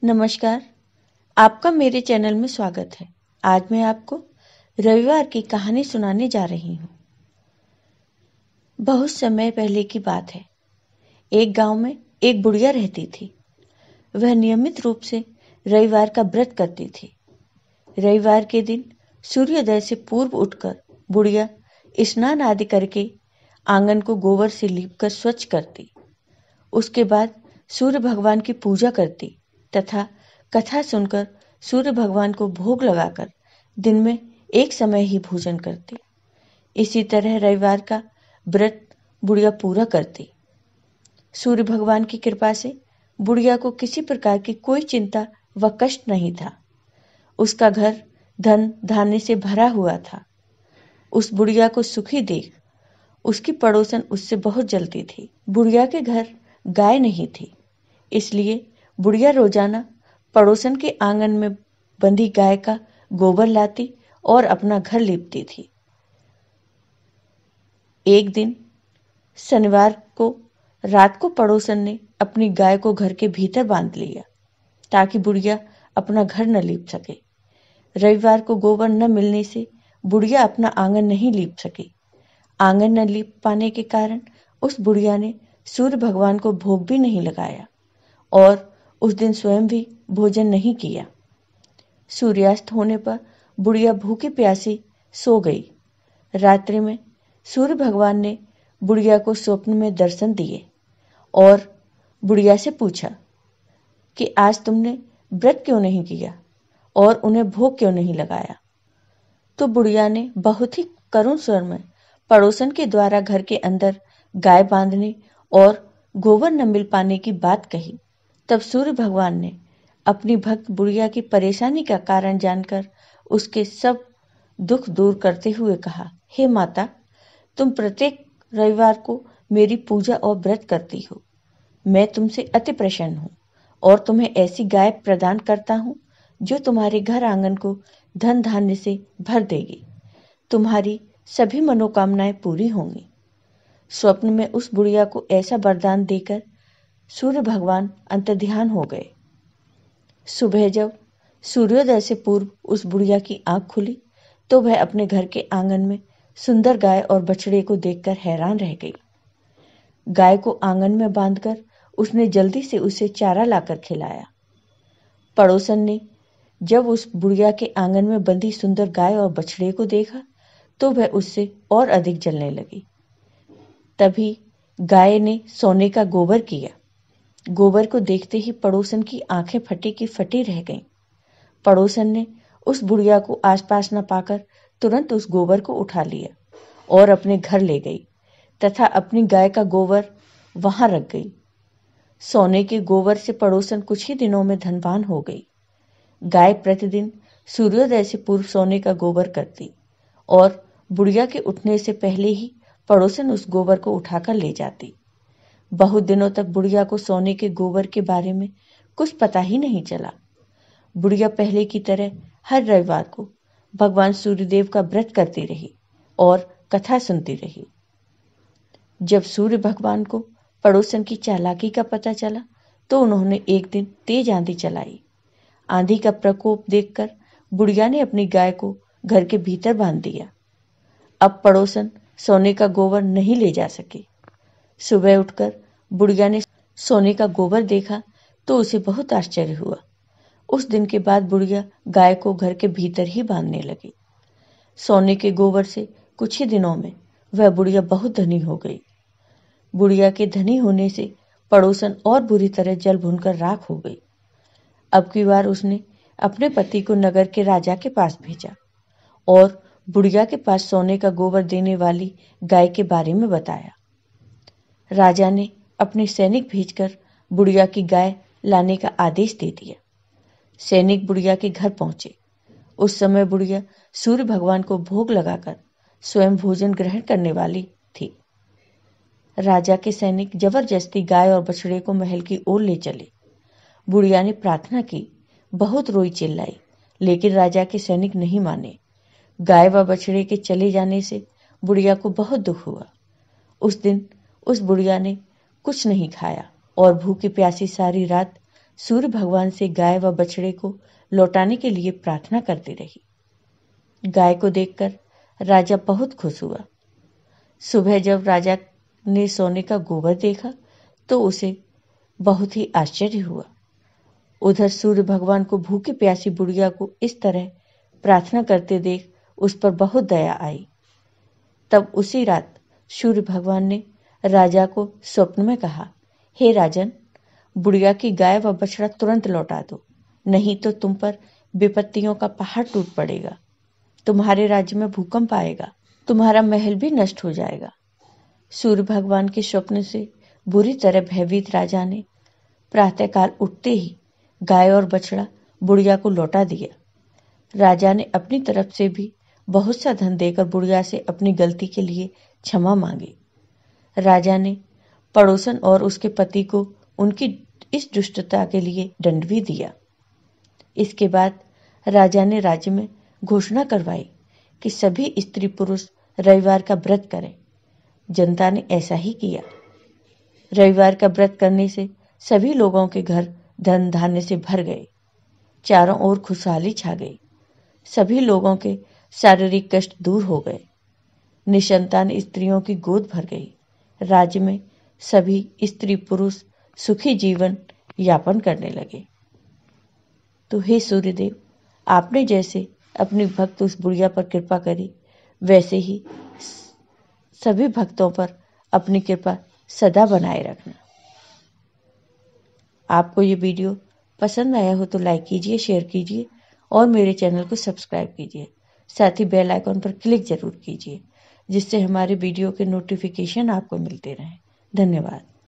नमस्कार। आपका मेरे चैनल में स्वागत है। आज मैं आपको रविवार की कहानी सुनाने जा रही हूँ। बहुत समय पहले की बात है। एक गांव में एक बुढ़िया रहती थी। वह नियमित रूप से रविवार का व्रत करती थी। रविवार के दिन सूर्योदय से पूर्व उठकर बुढ़िया स्नान आदि करके आंगन को गोबर से लीपकर स्वच्छ करती। उसके बाद सूर्य भगवान की पूजा करती तथा कथा सुनकर सूर्य भगवान को भोग लगाकर दिन में एक समय ही भोजन करती। इसी तरह रविवार का व्रत बुढ़िया पूरा करती। सूर्य भगवान की कृपा से बुढ़िया को किसी प्रकार की कोई चिंता व कष्ट नहीं था। उसका घर धन धान्य से भरा हुआ था। उस बुढ़िया को सुखी देख उसकी पड़ोसन उससे बहुत जलती थी। बुढ़िया के घर गाय नहीं थी, इसलिए बुढ़िया रोजाना पड़ोसन के आंगन में बंधी गाय का गोबर लाती और अपना घर लीपती थी। एक दिन शनिवार को रात को पड़ोसन ने अपनी गाय को घर के भीतर बांध लिया ताकि बुढ़िया अपना घर न लीप सके। रविवार को गोबर न मिलने से बुढ़िया अपना आंगन नहीं लीप सकी। आंगन न लीप पाने के कारण उस बुढ़िया ने सूर्य भगवान को भोग भी नहीं लगाया और उस दिन स्वयं भी भोजन नहीं किया। सूर्यास्त होने पर बुढ़िया भूखी प्यासी सो गई। रात्रि में सूर्य भगवान ने बुढ़िया को स्वप्न में दर्शन दिए और बुढ़िया से पूछा कि आज तुमने व्रत क्यों नहीं किया और उन्हें भोग क्यों नहीं लगाया। तो बुढ़िया ने बहुत ही करुण स्वर में पड़ोसन के द्वारा घर के अंदर गाय बांधने और गोबर न मिल पाने की बात कही। तब सूर्य भगवान ने अपनी भक्त बुढ़िया की परेशानी का कारण जानकर उसके सब दुख दूर करते हुए कहा, हे माता, तुम प्रत्येक रविवार को मेरी पूजा और व्रत करती हो। मैं तुमसे अति प्रसन्न हूँ और तुम्हें ऐसी गाय प्रदान करता हूँ जो तुम्हारे घर आंगन को धन धान्य से भर देगी। तुम्हारी सभी मनोकामनाएं पूरी होंगी। स्वप्न में उस बुढ़िया को ऐसा वरदान देकर सूर्य भगवान अंतर्ध्यान हो गए। सुबह जब सूर्योदय से पूर्व उस बुढ़िया की आंख खुली तो वह अपने घर के आंगन में सुंदर गाय और बछड़े को देखकर हैरान रह गई। गाय को आंगन में बांधकर उसने जल्दी से उसे चारा लाकर खिलाया। पड़ोसन ने जब उस बुढ़िया के आंगन में बंधी सुंदर गाय और बछड़े को देखा तो वह उससे और अधिक जलने लगी। तभी गाय ने सोने का गोबर किया। गोबर को देखते ही पड़ोसन की आंखें फटी की फटी रह गईं। पड़ोसन ने उस बुढ़िया को आसपास न पाकर तुरंत उस गोबर को उठा लिया और अपने घर ले गई तथा अपनी गाय का गोबर वहां रख गई। सोने के गोबर से पड़ोसन कुछ ही दिनों में धनवान हो गई। गाय प्रतिदिन सूर्योदय से पूर्व सोने का गोबर करती और बुढ़िया के उठने से पहले ही पड़ोसन उस गोबर को उठाकर ले जाती। बहुत दिनों तक बुढ़िया को सोने के गोबर के बारे में कुछ पता ही नहीं चला। बुढ़िया पहले की तरह हर रविवार को भगवान सूर्यदेव का व्रत करती रही और कथा सुनती रही। जब सूर्य भगवान को पड़ोसन की चालाकी का पता चला तो उन्होंने एक दिन तेज आंधी चलाई। आंधी का प्रकोप देखकर बुढ़िया ने अपनी गाय को घर के भीतर बांध दिया। अब पड़ोसन सोने का गोबर नहीं ले जा सके। सुबह उठकर बुढ़िया ने सोने का गोबर देखा तो उसे बहुत आश्चर्य हुआ। उस दिन के बाद बुढ़िया गाय को घर के भीतर ही बांधने लगी। सोने के गोबर से कुछ ही दिनों में वह बुढ़िया बहुत धनी हो गई। बुढ़िया के धनी होने से पड़ोसन और बुरी तरह जल भुनकर राख हो गई। अब की बार उसने अपने पति को नगर के राजा के पास भेजा और बुढ़िया के पास सोने का गोबर देने वाली गाय के बारे में बताया। राजा ने अपने सैनिक भेजकर बुढ़िया की गाय लाने का आदेश दे दिया। सैनिक बुढ़िया के घर पहुंचे। उस समय बुढ़िया सूर्य भगवान को भोग लगाकर स्वयं भोजन ग्रहण करने वाली थी। राजा के सैनिक जबरदस्ती गाय और बछड़े को महल की ओर ले चले। बुढ़िया ने प्रार्थना की, बहुत रोई चिल्लाई, लेकिन राजा के सैनिक नहीं माने। गाय व बछड़े के चले जाने से बुढ़िया को बहुत दुख हुआ। उस दिन उस बुढ़िया ने कुछ नहीं खाया और भूखी प्यासी सारी रात सूर्य भगवान से गाय व बछड़े को लौटाने के लिए प्रार्थना करती रही। गाय को देखकर राजा बहुत खुश हुआ। सुबह जब राजा ने सोने का गोबर देखा तो उसे बहुत ही आश्चर्य हुआ। उधर सूर्य भगवान को भूखी प्यासी बुढ़िया को इस तरह प्रार्थना करते देख उस पर बहुत दया आई। तब उसी रात सूर्य भगवान ने राजा को स्वप्न में कहा, हे राजन, बुढ़िया की गाय व बछड़ा तुरंत लौटा दो, नहीं तो तुम पर विपत्तियों का पहाड़ टूट पड़ेगा। तुम्हारे राज्य में भूकंप आएगा, तुम्हारा महल भी नष्ट हो जाएगा। सूर्य भगवान के स्वप्न से बुरी तरह भयभीत राजा ने प्रातःकाल उठते ही गाय और बछड़ा बुढ़िया को लौटा दिया। राजा ने अपनी तरफ से भी बहुत सा धन देकर बुढ़िया से अपनी गलती के लिए क्षमा मांगी। राजा ने पड़ोसन और उसके पति को उनकी इस दुष्टता के लिए दंड भी दिया। इसके बाद राजा ने राज्य में घोषणा करवाई कि सभी स्त्री पुरुष रविवार का व्रत करें। जनता ने ऐसा ही किया। रविवार का व्रत करने से सभी लोगों के घर धन धान्य से भर गए। चारों ओर खुशहाली छा गई। सभी लोगों के शारीरिक कष्ट दूर हो गए। निसंतान स्त्रियों की गोद भर गई। राज्य में सभी स्त्री पुरुष सुखी जीवन यापन करने लगे। तो हे सूर्यदेव, आपने जैसे अपनी भक्त उस बुढ़िया पर कृपा करी, वैसे ही सभी भक्तों पर अपनी कृपा सदा बनाए रखना। आपको ये वीडियो पसंद आया हो तो लाइक कीजिए, शेयर कीजिए और मेरे चैनल को सब्सक्राइब कीजिए। साथ ही बेल आइकॉन पर क्लिक जरूर कीजिए, जिससे हमारे वीडियो के नोटिफिकेशन आपको मिलते रहें। धन्यवाद।